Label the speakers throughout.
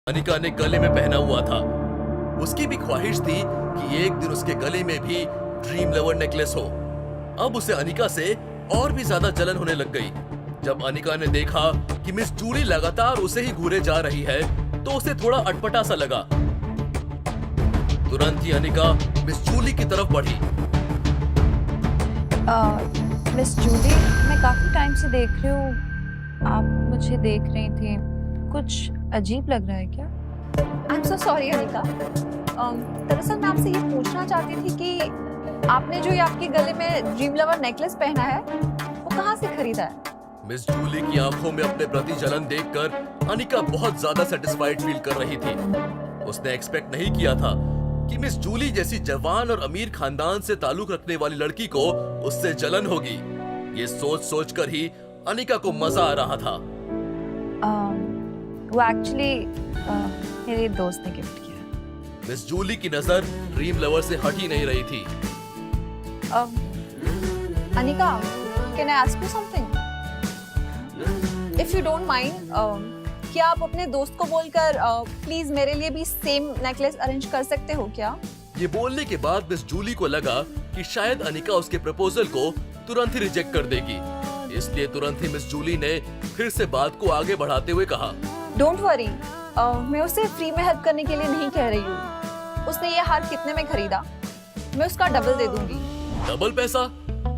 Speaker 1: अनिका ने गले में पहना हुआ था। उसकी भी ख्वाहिश थी कि एक दिन उसके गले में भी ड्रीम लवर नेकलेस हो। अब उसे अनिका से और भी ज्यादा जलन होने लग गई। जब अनिका ने देखा कि मिस जूली लगातार उसे ही घूरे जा रही है, तो उसे थोड़ा अटपटा सा लगा। तुरंत ही अनिका मिस जूली की तरफ बढ़ी।
Speaker 2: मिस जूली, मैं काफी टाइम से देख रही हूँ, आप मुझे देख रही थी, कुछ अजीब लग रहा है क्या?
Speaker 3: I am so sorry Anika. दरअसल मैं आपसे ये पूछना चाहती थी कि आपने जो ये आपके गले में ड्रीम लवर नेकलेस पहना है, वो कहाँ से खरीदा है?
Speaker 1: मिस जूली की आंखों में अपने प्रति जलन देखकर अनिका बहुत ज्यादा सेटिस्फाइड फील कर रही थी। उसने एक्सपेक्ट नहीं किया था कि मिस जूली जैसी जवान और अमीर खानदान से ताल्लुक रखने वाली लड़की को उससे जलन होगी। ये सोच कर ही अनिका को मजा आ रहा था।
Speaker 2: वो एक्चुअली मेरे दोस्त ने गिफ्ट किया।
Speaker 1: मिस जूली की नजर ड्रीम लवर से हट ही नहीं रही थी।
Speaker 3: Anika, can I ask you something? If you don't mind, क्या आप अपने दोस्त को बोलकर प्लीज मेरे लिए भी सेम नेकलेस अरेंज कर सकते हो क्या?
Speaker 1: ये बोलने के बाद मिस जूली को लगा कि शायद अनिका उसके प्रपोजल को तुरंत ही रिजेक्ट कर देगी। इसलिए तुरंत ही मिस जूली ने फिर से बात को आगे बढ़ाते हुए कहा,
Speaker 3: डोंट वरी, मैं उसे फ्री में हेल्प करने के लिए नहीं कह रही हूँ। उसने ये हार कितने में खरीदा, मैं उसका डबल दे दूंगी।
Speaker 1: डबल पैसा?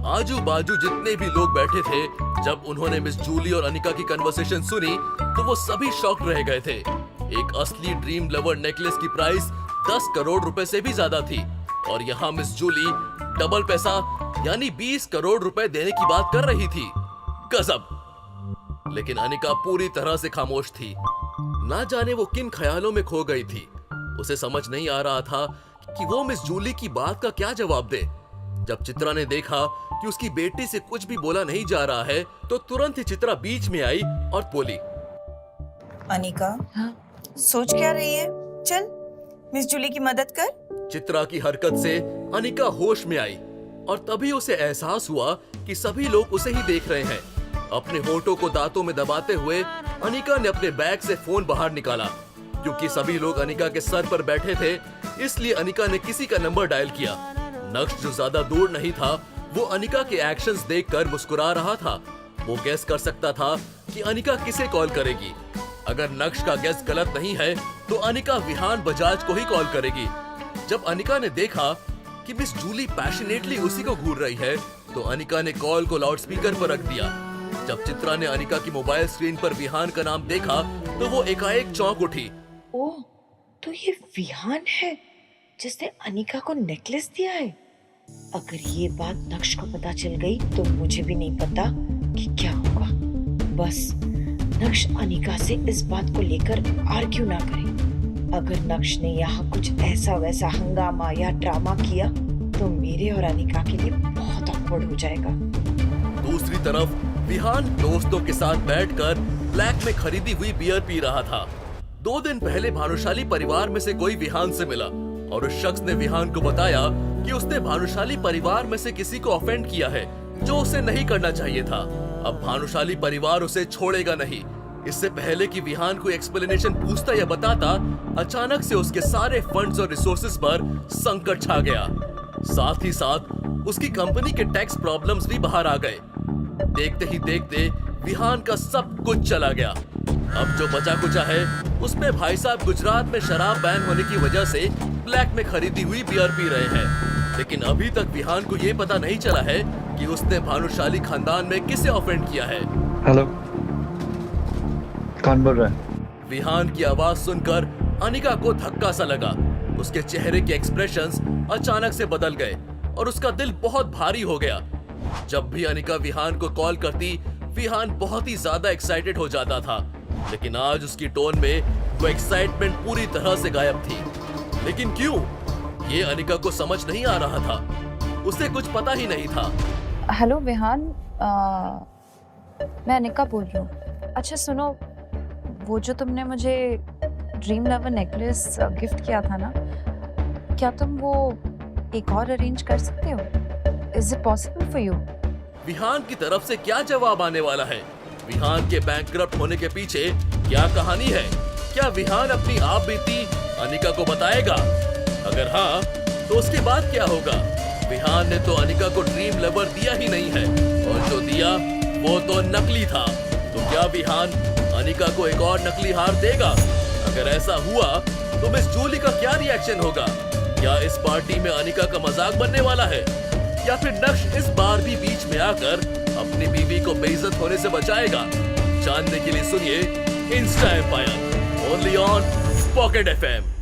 Speaker 1: आजू बाजू जितने भी लोग बैठे थे, जब उन्होंने मिस जूली और अनिका की कन्वर्सेशन सुनी, तो वो सभी शॉक्ड रह गए थे। एक असली ड्रीम लवर नेकलेस की प्राइस 10 करोड़ रुपए से भी ज्यादा थी, और यहाँ मिस जूली डबल पैसा यानी 20 करोड़ रुपए देने की बात कर रही थी। गजब। लेकिन अनिका पूरी तरह से खामोश थी। ना जाने वो किन ख्यालों में खो गई थी। उसे समझ नहीं आ रहा था कि वो मिस जूली की बात का क्या जवाब दे। जब चित्रा ने देखा कि उसकी बेटी से कुछ भी बोला नहीं जा रहा है, तो तुरंत ही चित्रा बीच में आई और बोली,
Speaker 4: अनिका,
Speaker 2: हाँ?
Speaker 4: सोच क्या रही है? चल मिस जूली की मदद कर।
Speaker 1: चित्रा की हरकत से अनिका होश में आई, और तभी उसे एहसास हुआ कि सभी लोग उसे ही देख रहे हैं। अपने होठों को दांतों में दबाते हुए अनिका ने अपने बैग से फोन बाहर निकाला। क्योंकि सभी लोग अनिका के सर पर बैठे थे, इसलिए अनिका ने किसी का नंबर डायल किया। नक्श जो ज्यादा दूर नहीं था, वो अनिका के एक्शंस देखकर मुस्कुरा रहा था। वो गेस कर सकता था कि अनिका किसे कॉल करेगी। अगर नक्श का गेस गलत नहीं है, तो अनिका विहान बजाज को ही कॉल करेगी। जब अनिका ने देखा कि मिस जूली पैशनेटली उसी को घूर रही है, तो अनिका ने कॉल को लाउडस्पीकर पर रख दिया। जब चित्रा ने अनिका की मोबाइल स्क्रीन पर विहान का नाम देखा, तो वो एकाएक चौंक उठी।
Speaker 5: ओह, तो ये विहान है जिसने अनिका को नेकलेस दिया है। अगर ये बात नक्श को पता चल गई तो मुझे भी नहीं पता कि क्या होगा। बस नक्श अनिका से इस बात को लेकर आर्ग्यू ना करे। अगर नक्श ने यहाँ कुछ ऐसा वैसा हंगामा या ड्रामा किया तो मेरे और अनिका के लिए बहुत ऑकवर्ड हो जाएगा।
Speaker 1: दूसरी तरफ विहान दोस्तों के साथ बैठकर ब्लैक में खरीदी हुई बियर पी रहा था। 2 दिन पहले भानुशाली परिवार में से कोई विहान से मिला, और उस शख्स ने विहान को बताया कि उसने भानुशाली परिवार में से किसी को ऑफेंड किया है, जो उसे नहीं करना चाहिए था। अब भानुशाली परिवार उसे छोड़ेगा नहीं। इससे पहले कि विहान कोई एक्सप्लेनेशन पूछता या बताता, अचानक से उसके सारे फंड्स और रिसोर्सेज पर संकट छा गया। साथ ही साथ उसकी कंपनी के टैक्स प्रॉब्लम्स भी बाहर आ गए। देखते ही देखते विहान का सब कुछ चला गया। अब जो बचा कुचा है, उसमें भाई साहब गुजरात में शराब बैन होने की वजह से ब्लैक में खरीदी हुई बियर पी रहे हैं। लेकिन अभी तक विहान को ये पता नहीं चला है कि उसने भानुशाली खानदान में किसे ऑफेंड किया है।
Speaker 6: हेलो, कौन बोल रहा है?
Speaker 1: विहान की आवाज सुनकर अनिका को धक्का सा लगा। उसके चेहरे के एक्सप्रेशंस अचानक से बदल गए, और उसका दिल बहुत भारी हो गया। जब भी अनिका विहान को कॉल करती, विहान बहुत ही ज्यादा एक्साइटेड हो जाता था। लेकिन आज उसकी टोन में वो एक्साइटमेंट पूरी तरह से गायब थी। लेकिन क्यों? ये अनिका को समझ नहीं आ रहा था। उसे कुछ पता ही नहीं था।
Speaker 2: हेलो विहान, मैं अनिका बोल रही हूँ। अच्छा सुनो, वो जो तुमने मुझे ड्रीम लवर नेकलेस गिफ्ट किया था ना, क्या तुम वो एक और अरेंज कर सकते हो? Is it possible for you?
Speaker 1: Vihan की तरफ से क्या जवाब आने वाला है? विहान के बैंकक्रप्ट होने के पीछे क्या कहानी है? क्या विहान अपनी आप बीती अनिका को बताएगा? अगर हाँ, तो उसके बाद क्या होगा? विहान ने तो अनिका को ड्रीम लवर दिया ही नहीं है, और जो दिया वो तो नकली था। तो क्या विहान अनिका को एक और नकली हार देगा? अगर ऐसा हुआ तो मिस जूली का क्या रिएक्शन होगा? क्या इस पार्टी में अनिका का मजाक बनने वाला है, या फिर नक्श इस बार भी बीच में आकर अपनी बीवी को बेइज्जत होने से बचाएगा? जानने के लिए सुनिए Insta Empire, only on Pocket FM.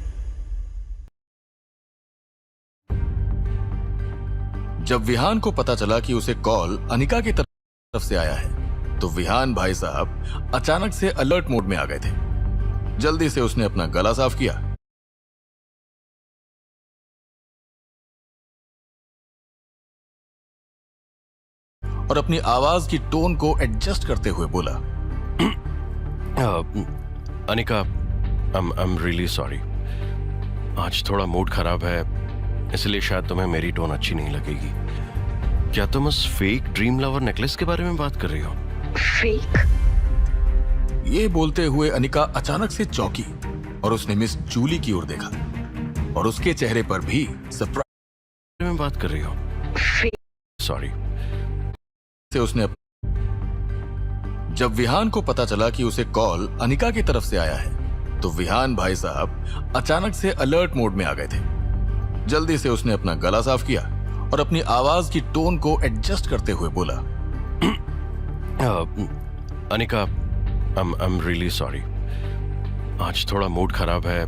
Speaker 6: जब विहान को पता चला कि उसे कॉल अनिका की तरफ से आया है, तो विहान भाई साहब अचानक से अलर्ट मोड में आ गए थे। जल्दी से उसने अपना गला साफ किया और अपनी आवाज की टोन को एडजस्ट करते हुए बोला,
Speaker 7: अनिका, आई एम रियली सॉरी। आज थोड़ा मूड खराब है, इसलिए शायद तुम्हें मेरी टोन अच्छी नहीं लगेगी। क्या तुम उस फेक ड्रीम लवर नेकलेस के बारे में बात कर रही हो?
Speaker 5: फेक?
Speaker 6: ये बोलते हुए अनिका अचानक से चौंकी और उसने मिस जूली की ओर देखा और उसके चेहरे पर भी सरप्राइज
Speaker 7: में बात कर रही हो?
Speaker 5: फेक?
Speaker 7: सॉरी।
Speaker 6: से उसने जब विहान को पता चला कि उसे कॉल अनिका की तरफ से आया है, तो विहान भाई साहब अचानक से अलर्ट मोड में आ गए थे। जल्दी से उसने अपना गला साफ किया और अपनी आवाज की टोन को एडजस्ट करते हुए बोला,
Speaker 7: अनिका, आई एम रियली सॉरी। आज थोड़ा मूड खराब है,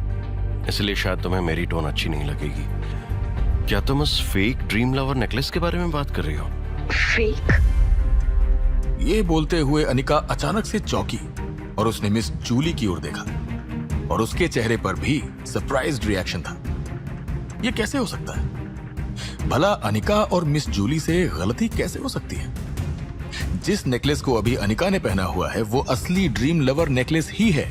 Speaker 7: इसलिए शायद तुम्हें मेरी टोन अच्छी नहीं लगेगी। क्या तुम उस फेक ड्रीम लवर नेकलेस के बारे में बात कर रही हो?
Speaker 5: फेक?
Speaker 6: ये बोलते हुए अनिका अचानक से चौंकी और उसने मिस जूली की ओर देखा और उसके चेहरे पर भी सरप्राइज्ड रिएक्शन था। ये कैसे हो सकता है? भला अनिका और मिस जूली से गलती कैसे हो सकती है? जिस नेकलेस को अभी अनिका ने पहना हुआ है वो असली ड्रीम लवर नेकलेस ही है,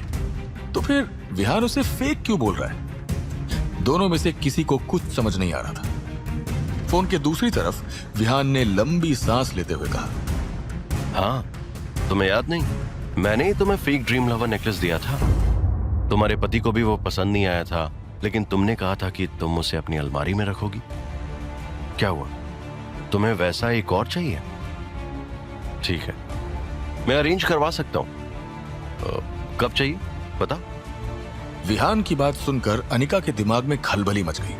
Speaker 6: तो फिर विहान उसे फेक क्यों बोल रहा है? दोनों में से किसी को कुछ समझ नहीं आ रहा था। फोन के दूसरी तरफ विहान ने लंबी सांस लेते हुए कहा,
Speaker 7: हाँ, तुम्हें याद नहीं, मैंने ही तुम्हें फेक ड्रीम लवर नेकलेस दिया था। तुम्हारे पति को भी वो पसंद नहीं आया था, लेकिन तुमने कहा था कि तुम उसे अपनी अलमारी में रखोगी। क्या हुआ? तुम्हें वैसा एक और चाहिए? ठीक है, मैं अरेंज करवा सकता हूं। कब चाहिए बता?
Speaker 6: विहान की बात सुनकर अनिका के दिमाग में खलबली मच गई।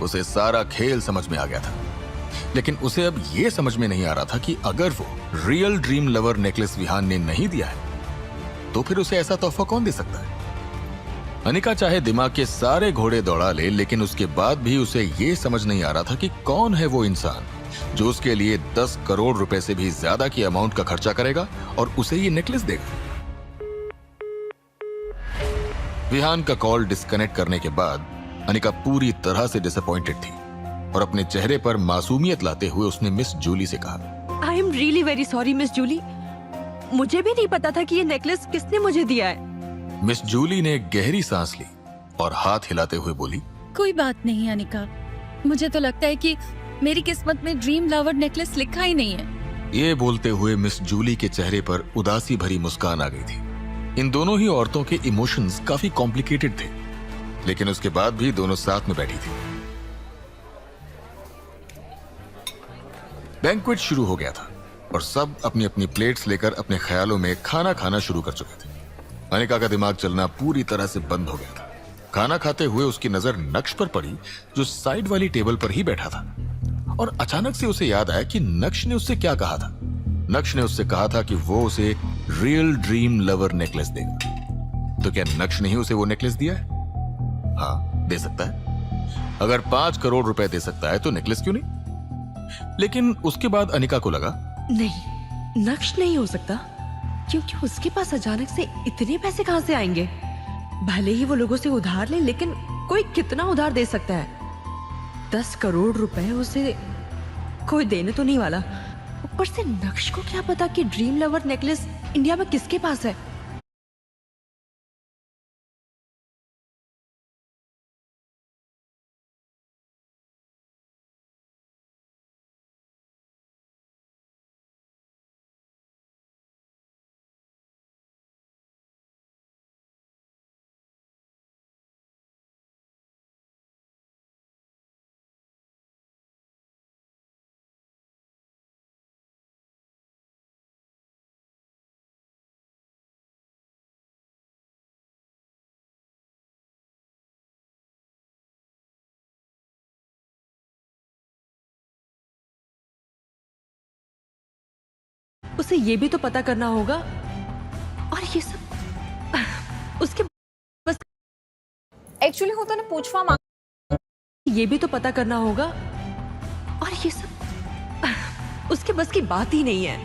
Speaker 6: उसे सारा खेल समझ में आ गया था, लेकिन उसे अब यह समझ में नहीं आ रहा था कि अगर वो real dream lover necklace Vihan ने नहीं दिया है, तो फिर उसे ऐसा तोहफा कौन दे सकता है? अनिका चाहे दिमाग के सारे घोड़े दौड़ा ले, लेकिन उसके बाद भी उसे यह समझ नहीं आ रहा था कि कौन है वो इंसान जो उसके लिए 10 करोड़ रुपए से भी ज्यादा की अमाउंट का खर्चा करेगा और उसे ये नेकलेस देगा। विहान का कॉल डिस्कनेक्ट करने के बाद अनिका पूरी तरह से डिसअपॉइंटेड थी और अपने चेहरे पर मासूमियत लाते हुए उसने मिस जूली से कहा,
Speaker 8: I am really very sorry Miss Julie. मुझे भी नहीं पता था कि ये नेकलेस किसने मुझे दिया है।
Speaker 6: मिस जूली ने गहरी सांस ली और हाथ हिलाते हुए बोली,
Speaker 9: कोई बात नहीं अनिका, मुझे तो लगता है कि मेरी किस्मत में ड्रीम लवर नेकलेस लिखा ही नहीं है।
Speaker 6: ये बोलते हुए मिस जूली के चेहरे पर उदासी भरी मुस्कान आ गई थी। इन दोनों ही औरतों के इमोशंस काफी कॉम्प्लिकेटेड थे, लेकिन उसके बाद भी दोनों साथ में बैठी थी। बैंक्वेट शुरू हो गया था और सब अपनी अपनी प्लेट्स लेकर अपने ख्यालों में खाना खाना शुरू कर चुके थे। अनिका का दिमाग चलना पूरी तरह से बंद हो गया था। खाना खाते हुए उसकी नजर नक्श पर पड़ी, जो साइड वाली टेबल पर ही बैठा था, और अचानक से उसे याद आया कि नक्श ने उससे क्या कहा था। नक्श ने उससे कहा था कि वो उसे रियल ड्रीम लवर नेकलेस देगा। तो क्या नक्श ने ही उसे वो नेकलेस दिया है? हाँ, दे सकता है। अगर 5 करोड़ रुपए दे सकता है तो नेकलेस क्यों नहीं? लेकिन उसके बाद अनिका को लगा,
Speaker 8: नहीं, नक्श नहीं हो सकता, क्योंकि उसके पास अचानक से इतने पैसे कहां से आएंगे? भले ही वो लोगों से उधार ले, लेकिन कोई कितना उधार दे सकता है? 10 करोड़ रुपए उसे कोई देने तो नहीं वाला। ऊपर से नक्श को क्या पता कि ड्रीम लवर नेकलेस इंडिया में किसके पास है? उसे ये भी तो पता करना होगा, और ये सब उसके बस,
Speaker 3: एक्चुअली હું તને પૂછવા માંગ
Speaker 8: ये भी तो पता करना होगा, और ये सब उसके बस की बात ही नहीं है।